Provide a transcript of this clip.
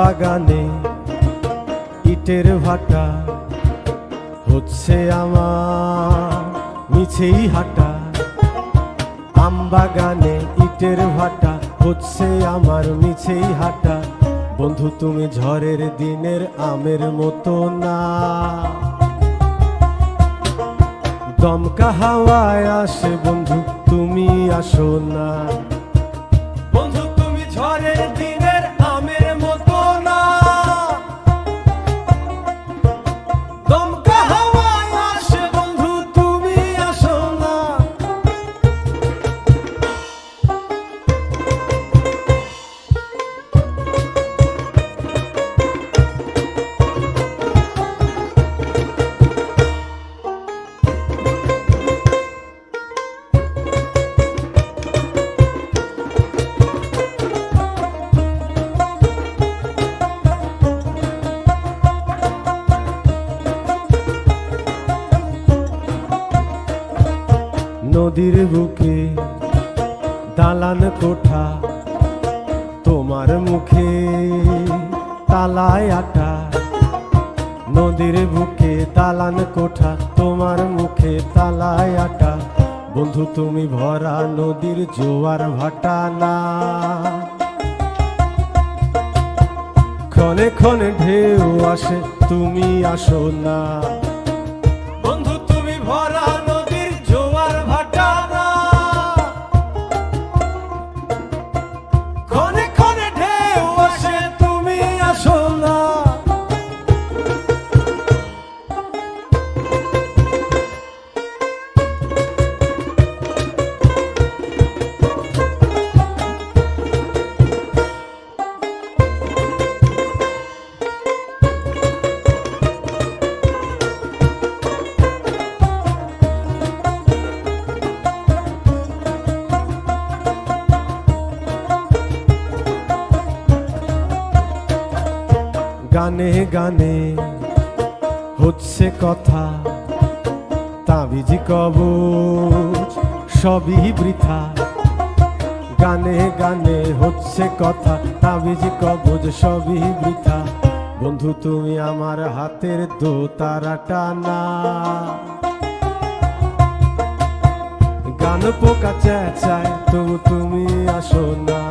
বাগানে ইটের ভাটা হচ্ছে আমার মিছেই হাঁটা। আম বাগানে ইটের ভাটা হচ্ছে আমার মিছেই হাঁটা। বন্ধু তুমি ঝড়ের দিনের আমের মতো না, দমকা হাওয়ায় আসে বন্ধু তুমি আসো না। বন্ধু তুমি ঝড়ের দিনের আমের মতো না, দমকা হাওয়ায় আসে বন্ধু তুমি আসো না। নদীর বুকে দালান কোঠা, তোমার মুখে তালায় আটা। নদীর বুকে দালান কোঠা, তোমার মুখে তালায় আটা। বন্ধু তুমি ভরা নদীর জোয়ার ভাটা না, ক্ষণে ক্ষণে ঢেউ আসে তুমি আসো না। বন্ধু তুমি ভরা নদীর জোয়ার ভাটা না, ক্ষণে ক্ষণে ঢেউ আসে তুমি আসো না। গানে গানে হচ্ছে কথা, তাবিজি কবচ সবই বৃথা। গানে গানে হচ্ছে কথা, তাবিজি কবচ সবই বৃথা। বন্ধু তুমি আমার হাতের দোতারাটা না, গান পোকা চেঁচায় তবু তুমি আসো না।